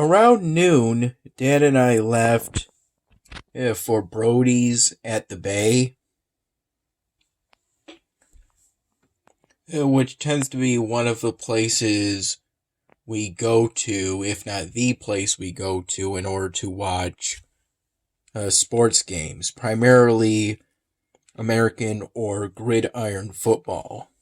Around noon, Dad and I left for Brody's at the Bay, which tends to be one of the places we go to, if not the place we go to, in order to watch sports games, primarily American or gridiron football.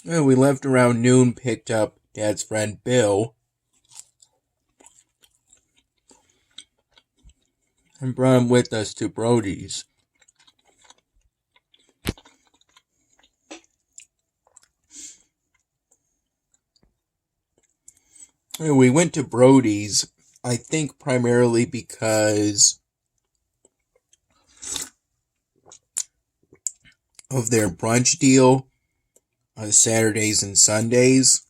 We left around noon, picked up Dad's friend Bill, and brought him with us to Brody's. We went to Brody's, I think primarily because of their brunch deal on Saturdays and Sundays.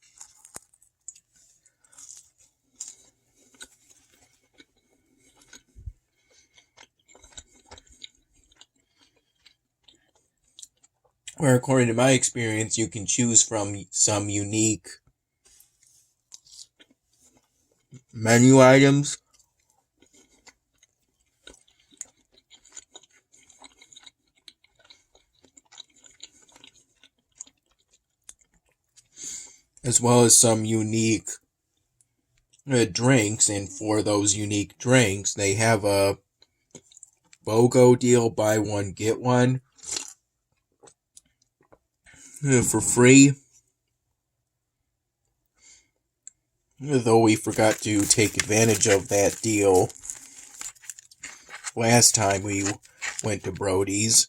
Where, according to my experience, you can choose from some unique menu items. As well as some unique drinks, and for those unique drinks, they have a BOGO deal, buy one, get one, for free. Though we forgot to take advantage of that deal last time we went to Brody's.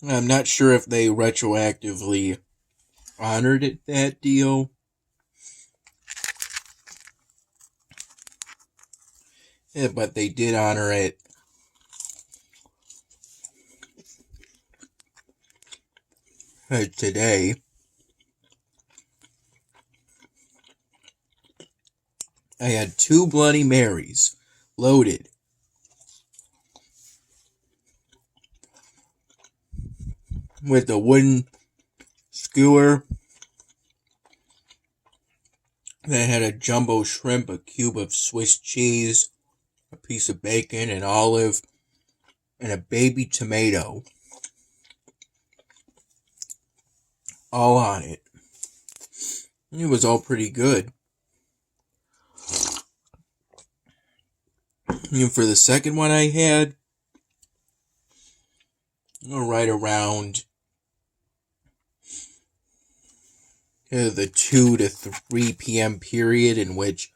I'm not sure if they retroactively honored that deal. Yeah, but they did honor it today. I had 2 Bloody Marys, loaded. With a wooden skewer that had a jumbo shrimp, a cube of Swiss cheese, a piece of bacon, an olive, and a baby tomato. All on it. It was all pretty good. And for the second one I had, right around the 2 to 3 p.m. period, in which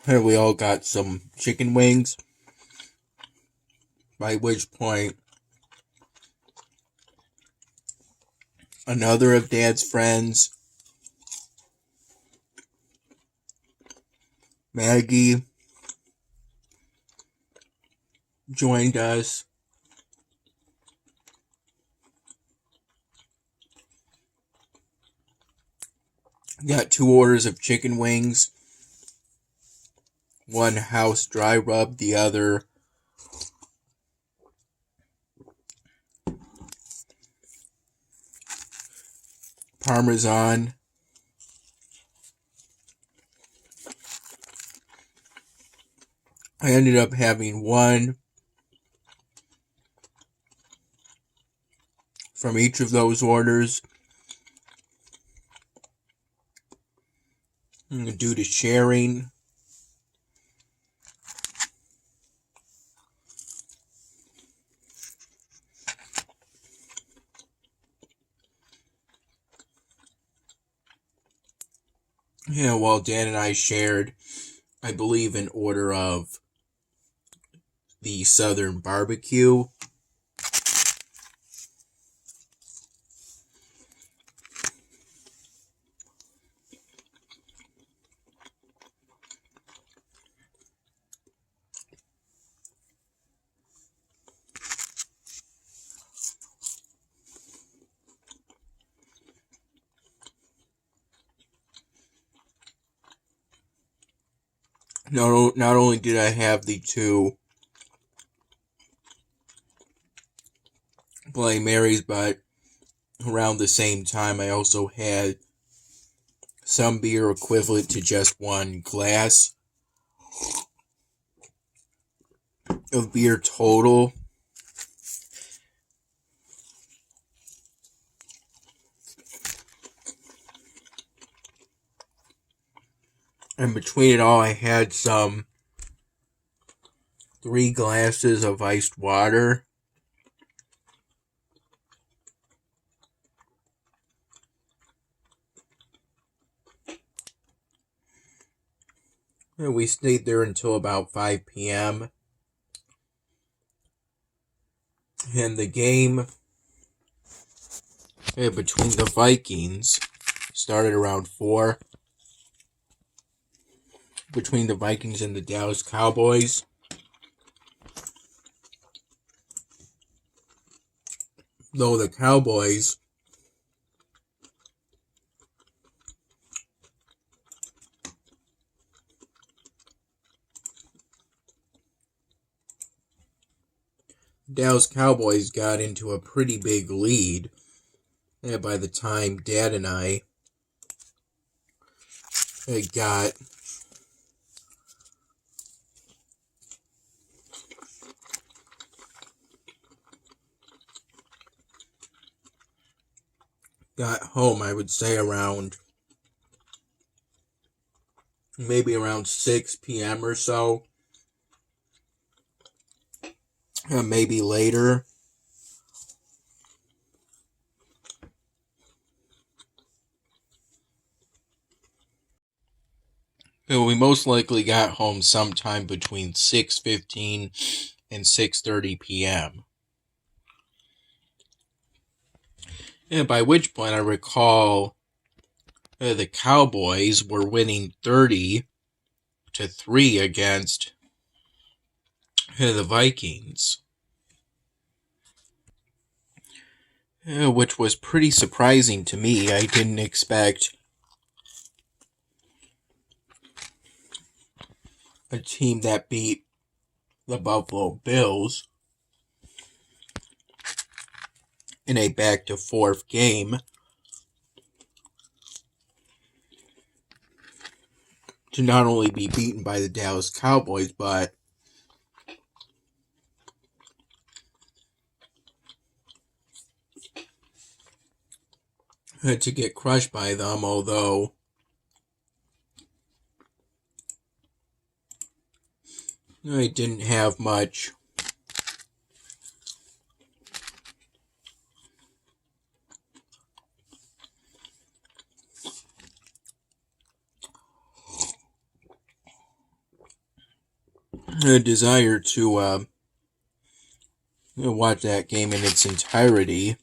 we all got some chicken wings, by which point another of Dad's friends, Maggie, joined us. Got 2 orders of chicken wings. One house dry rub, the other Parmesan. I ended up having one from each of those orders due to sharing. Yeah, while Dan and I shared, I believe, an order of the Southern Barbecue. not only did I have the two Bloody Marys, but around the same time I also had some beer equivalent to just one glass of beer total. And between it all, I had some 3 glasses of iced water. And we stayed there until about 5 p.m. And the game between the Vikings started around 4. Between the Vikings and the Dallas Cowboys. Though the Cowboys Dallas Cowboys got into a pretty big lead by the time Dad and I got home. I would say maybe around 6 p.m. or so. Maybe later. We most likely got home sometime between 6:15 and 6:30 p.m. By which point I recall the Cowboys were winning 30-3 against the Vikings. Which was pretty surprising to me. I didn't expect a team that beat the Buffalo Bills in a back-to-forth game to not only be beaten by the Dallas Cowboys, but to get crushed by them, although I didn't have much desire to watch that game in its entirety.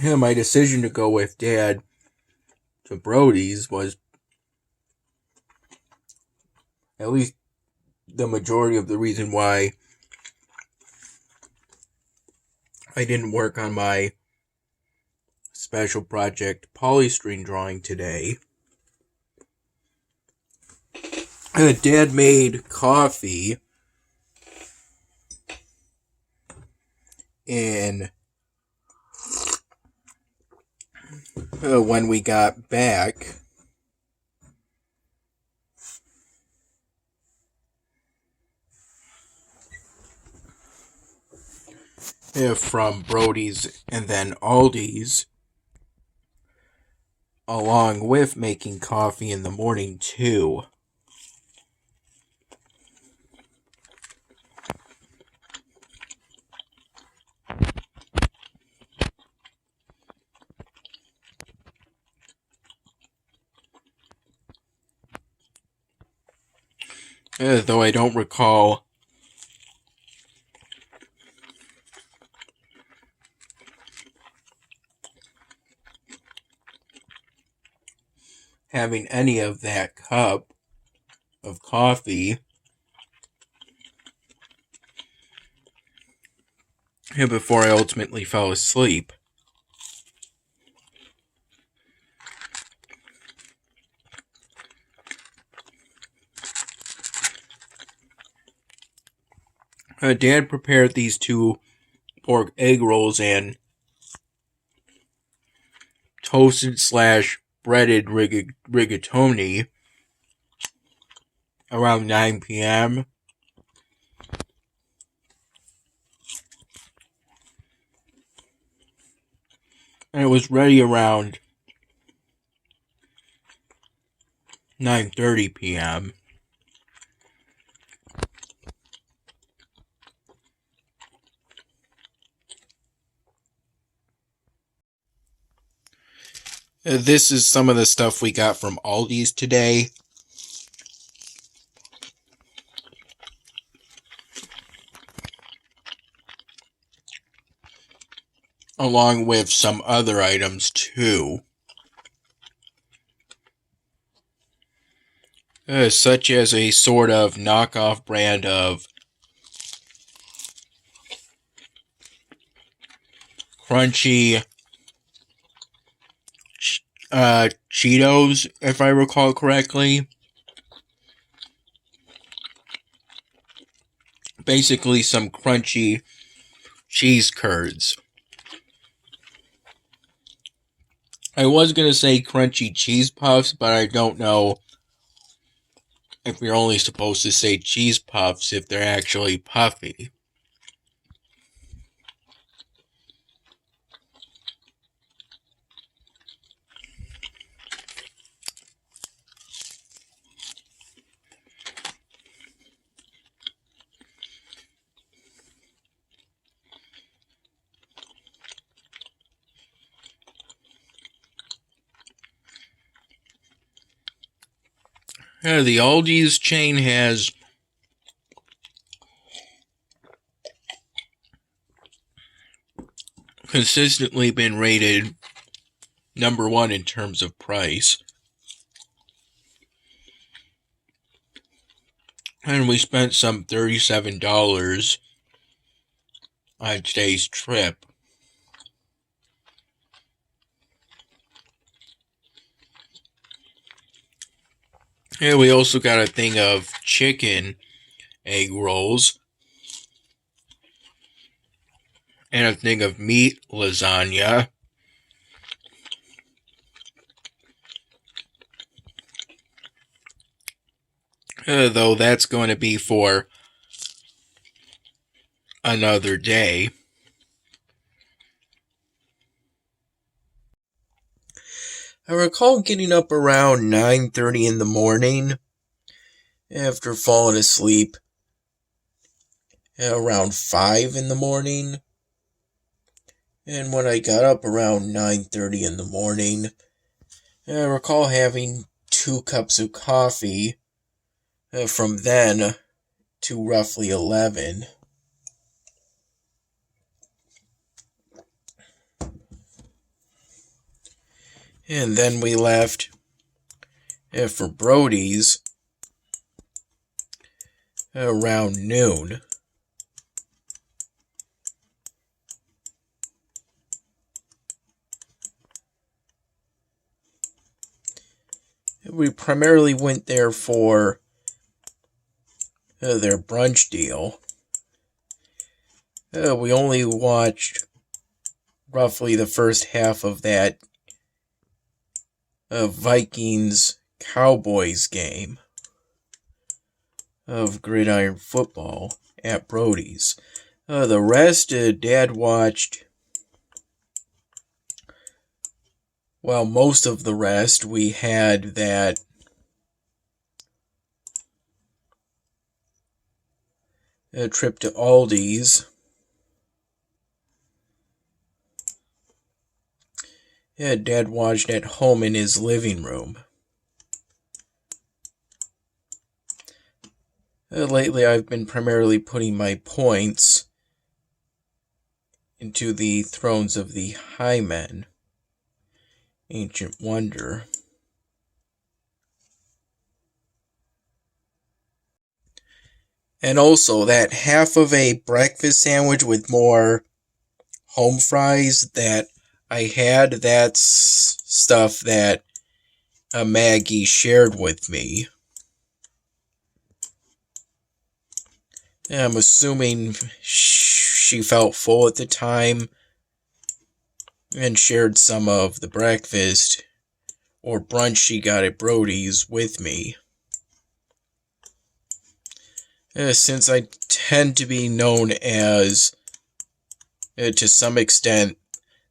My decision to go with Dad to Brody's was at least the majority of the reason why I didn't work on my special project polystyrene drawing today. Dad made coffee and when we got back from Brody's and then Aldi's, along with making coffee in the morning too. Though I don't recall having any of that cup of coffee before I ultimately fell asleep. Dad prepared these two pork egg rolls and toasted slash breaded rigatoni around 9 p.m. And it was ready around 9:30 p.m. This is some of the stuff we got from Aldi's today. Along with some other items too. Such as a sort of knockoff brand of crunchy Cheetos, if I recall correctly. Basically some crunchy cheese curds. I was going to say crunchy cheese puffs, but I don't know if you're only supposed to say cheese puffs if they're actually puffy. The Aldi's chain has consistently been rated number one in terms of price. And we spent some $37 on today's trip. And we also got a thing of chicken egg rolls. And a thing of meat lasagna. Though that's going to be for another day. I recall getting up around 9:30 in the morning after falling asleep around 5 in the morning. And when I got up around 9:30 in the morning, I recall having 2 cups of coffee from then to roughly 11. And then we left for Brody's around noon. We primarily went there for their brunch deal. We only watched roughly the first half of that Vikings-Cowboys game of gridiron football at Brody's. The rest, Dad watched, well, most of the rest. We had that trip to Aldi's. Dad watched at home in his living room. Lately, I've been primarily putting my points into the Thrones of the High Men, Ancient Wonder. And also, that half of a breakfast sandwich with more home fries that I had, that's stuff that Maggie shared with me. I'm assuming she felt full at the time and shared some of the breakfast or brunch she got at Brody's with me. Since I tend to be known as, to some extent,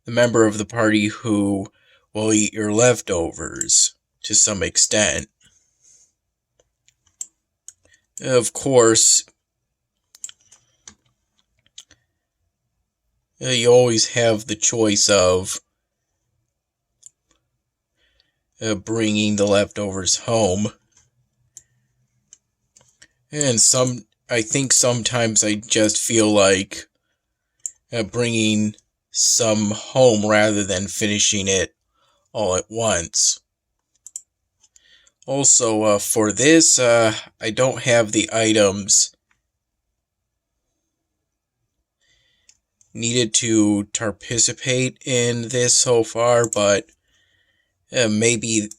the member of the party who will eat your leftovers, to some extent. Of course, you always have the choice of bringing the leftovers home. And I think sometimes I just feel like bringing some home rather than finishing it all at once. Also, for this, I don't have the items needed to participate in this so far, but maybe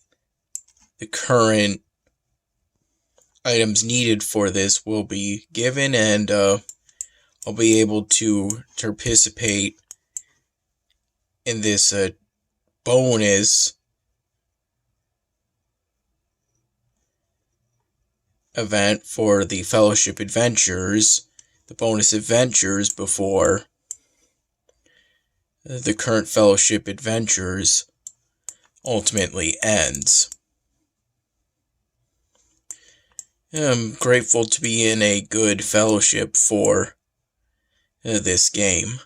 the current items needed for this will be given, and I'll be able to participate in this bonus event for the Fellowship Adventures, the bonus adventures before the current Fellowship Adventures ultimately ends. I'm grateful to be in a good fellowship for this game.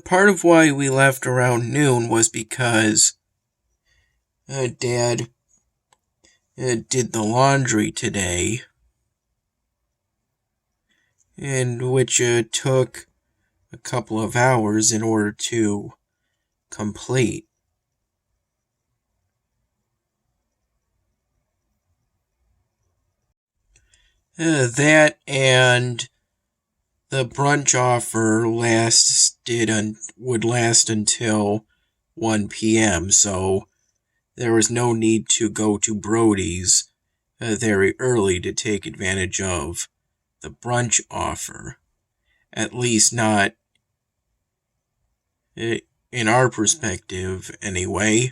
Part of why we left around noon was because Dad did the laundry today, and which took a couple of hours in order to complete. That and the brunch offer would last until 1 p.m., so there was no need to go to Brody's very early to take advantage of the brunch offer. At least not in our perspective, anyway.